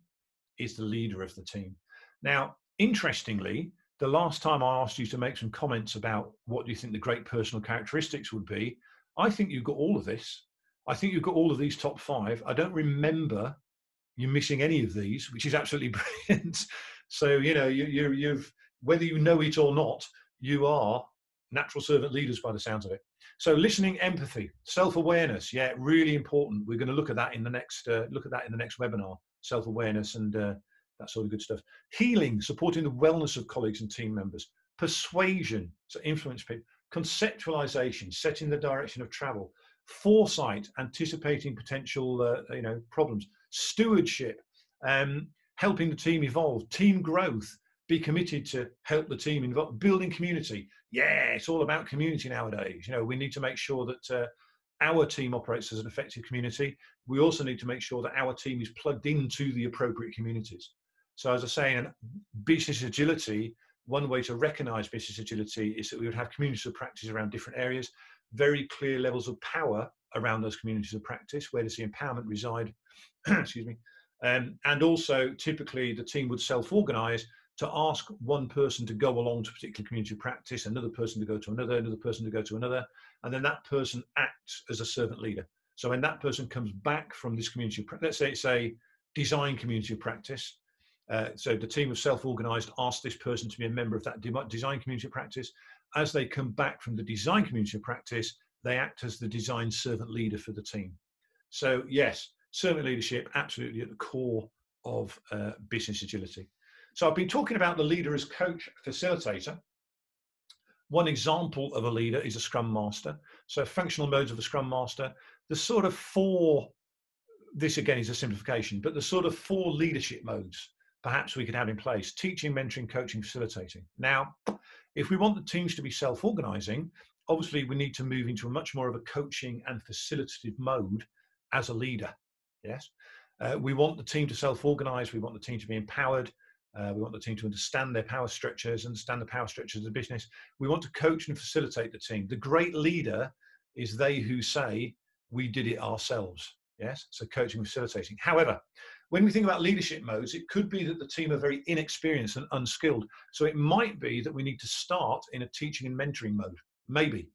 is the leader of the team. Now, interestingly, the last time I asked you to make some comments about what do you think the great personal characteristics would be, I think you've got all of this. I think you've got all of these top 5. I don't remember you missing any of these, which is absolutely brilliant. So, you know, you've, whether you know it or not, you are natural servant leaders by the sounds of it. So listening, empathy, self-awareness, yeah, really important. We're going to look at that in the next webinar, self-awareness and that sort of good stuff. Healing, supporting the wellness of colleagues and team members. Persuasion, so influence people. Conceptualization, setting the direction of travel. Foresight, anticipating potential problems. Stewardship, helping the team evolve. Team growth, be committed to help the team involve. Building community, yeah, it's all about community nowadays. You know, we need to make sure that our team operates as an effective community. We also need to make sure that our team is plugged into the appropriate communities. So as I say, in business agility, one way to recognize business agility is that we would have communities of practice around different areas, very clear levels of power around those communities of practice. Where does the empowerment reside? Excuse me. And also, typically, the team would self-organize to ask one person to go along to a particular community of practice, another person to go to another person to go to another, and then that person acts as a servant leader. So when that person comes back from this community of practice, let's say it's a design community of practice, so the team of self-organized asked this person to be a member of that design community of practice. As they come back from the design community of practice, they act as the design servant leader for the team. So yes, servant leadership, absolutely at the core of business agility. So I've been talking about the leader as coach, facilitator. One example of a leader is a Scrum Master. So functional modes of a Scrum Master, the sort of 4, this again is a simplification, but the sort of 4 leadership modes perhaps we could have in place: teaching, mentoring, coaching, facilitating. Now, if we want the teams to be self-organizing, obviously we need to move into a much more of a coaching and facilitative mode as a leader. Yes, we want the team to self-organize. We want the team to be empowered. We want the team to understand their power structures, understand the power structures of the business. We want to coach and facilitate the team. The great leader is they who say, we did it ourselves. Yes, so coaching and facilitating. However, when we think about leadership modes, it could be that the team are very inexperienced and unskilled. So it might be that we need to start in a teaching and mentoring mode, maybe.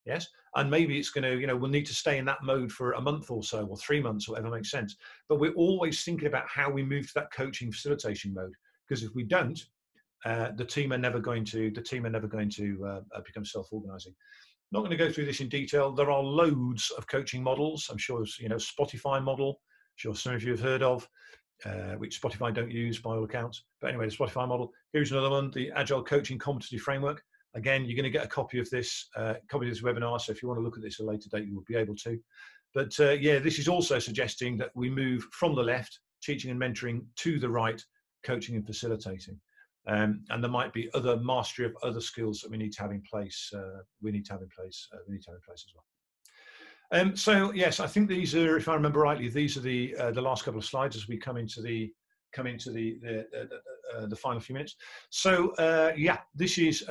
Yes, and maybe it's going to, we'll need to stay in that mode for a month or so, or 3 months, or whatever makes sense. But we're always thinking about how we move to that coaching facilitation mode, because if we don't, the team are never going to become self-organizing. Not going to go through this in detail. There are loads of coaching models. I'm sure, Spotify model, I'm sure some of you have heard of, which Spotify don't use by all accounts. But anyway, the Spotify model. Here's another one, the Agile Coaching Competency Framework. Again, you're going to get a copy of this webinar. So if you want to look at this at a later date, you will be able to. But yeah, this is also suggesting that we move from the left, teaching and mentoring, to the right, coaching and facilitating. And there might be other mastery of other skills that we need to have in place. We need to have in place as well. So yes, I think these are, if I remember rightly, these are the last couple of slides as we come into the final few minutes. So yeah, this is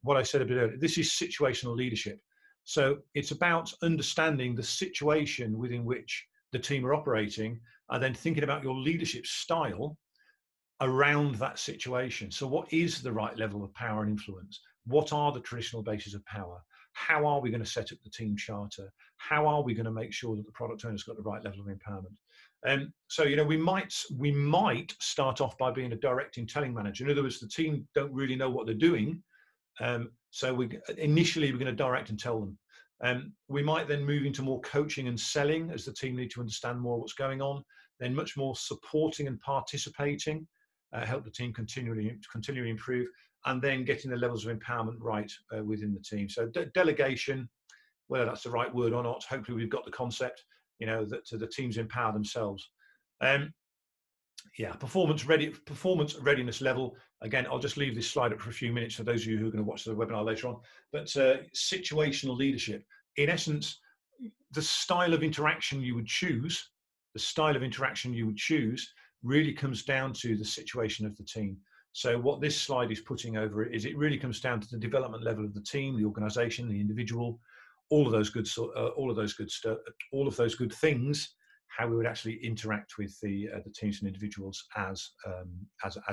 what I said a bit earlier. This is situational leadership. So it's about understanding the situation within which the team are operating, and then thinking about your leadership style around that situation. So what is the right level of power and influence? What are the traditional bases of power? How are we going to set up the team charter? How are we going to make sure that the product owner's got the right level of empowerment? So, we might start off by being a directing telling manager. In other words, the team don't really know what they're doing. So initially we're going to direct and tell them. We might then move into more coaching and selling as the team need to understand more what's going on. Then much more supporting and participating, help the team continually improve, and then getting the levels of empowerment right within the team. So delegation, whether that's the right word or not, hopefully we've got the concept, that the teams empower themselves. Yeah, performance readiness level. Again, I'll just leave this slide up for a few minutes for those of you who are going to watch the webinar later on. But situational leadership, in essence, the style of interaction you would choose, really comes down to the situation of the team. So what this slide is putting over it is it really comes down to the development level of the team, the organisation, the individual, all of those good things. How we would actually interact with the teams and individuals as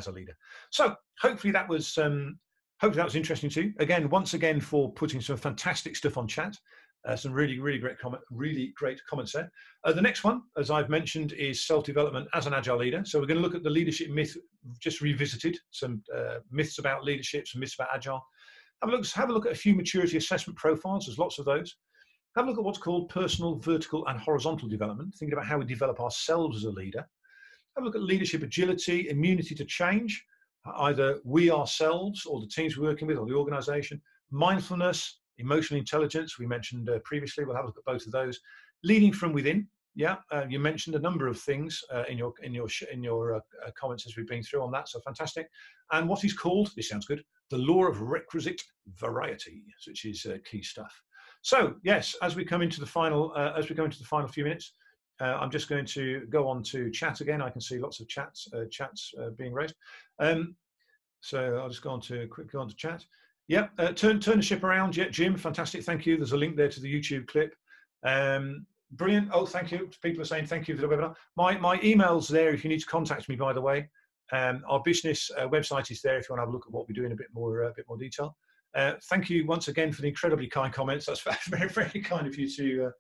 a leader. So hopefully that was interesting too. Again, once again, for putting some fantastic stuff on chat. Some really great comments there. The next one, as I've mentioned, is self-development as an agile leader. So we're going to look at the leadership myth, just revisited some myths about leadership, some myths about agile. Have a look at a few maturity assessment profiles. There's lots of those. Have a look at what's called personal, vertical, and horizontal development, thinking about how we develop ourselves as a leader. Have a look at leadership agility, immunity to change, either we ourselves or the teams we're working with or the organization. Mindfulness, emotional intelligence, we mentioned previously. We'll have a look at both of those. Leading from within, yeah, you mentioned a number of things in your comments as we've been through on that, so fantastic. And what is called, this sounds good, the law of requisite variety, which is key stuff. So yes, as we come into the final few minutes, I'm just going to go on to chat again. I can see lots of chats being raised. So I'll just go on to chat. Yeah, turn the ship around. Yeah, Jim, fantastic. Thank you. There's a link there to the YouTube clip. Brilliant. Oh, thank you. People are saying thank you for the webinar. My email's there if you need to contact me, by the way. Our business website is there if you want to have a look at what we do in a bit more detail. Thank you once again for the incredibly kind comments. That's very kind of you to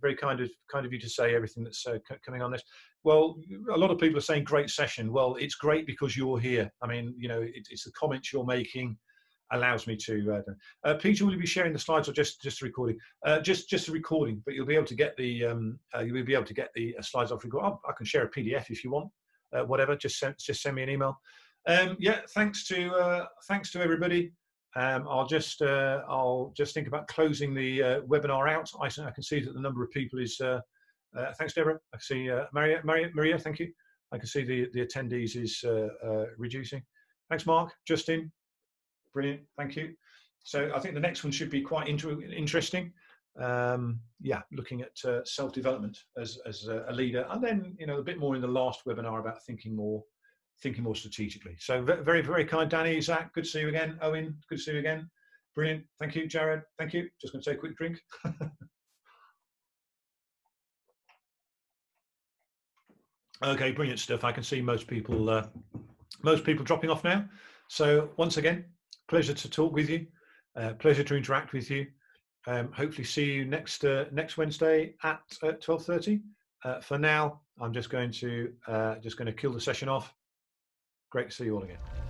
very kind of you to say everything that's coming on this. Well, a lot of people are saying great session. Well, it's great because you're here. I mean, you know, it's the comments you're making allows me to. Peter, will you be sharing the slides or just a recording? Just a recording, but you'll be able to get the slides off record. I can share a PDF if you want. Whatever, just send me an email. Yeah, thanks to everybody. I'll just think about closing the webinar out. I can see that the number of people is. Thanks, Deborah. I can see Maria. Thank you. I can see the attendees is reducing. Thanks, Mark. Justin. Brilliant. Thank you. So I think the next one should be quite interesting. Yeah, looking at self-development as a leader, and then a bit more in the last webinar about thinking more strategically. So very kind, Danny, Zach, good to see you again. Owen, good to see you again. Brilliant. Thank you, Jared. Thank you. Just going to take a quick drink. Okay, brilliant stuff. I can see most people dropping off now. So once again, pleasure to talk with you. Pleasure to interact with you. Hopefully see you next Wednesday at 12:30. For now, I'm just going to kill the session off. Great to see you all again.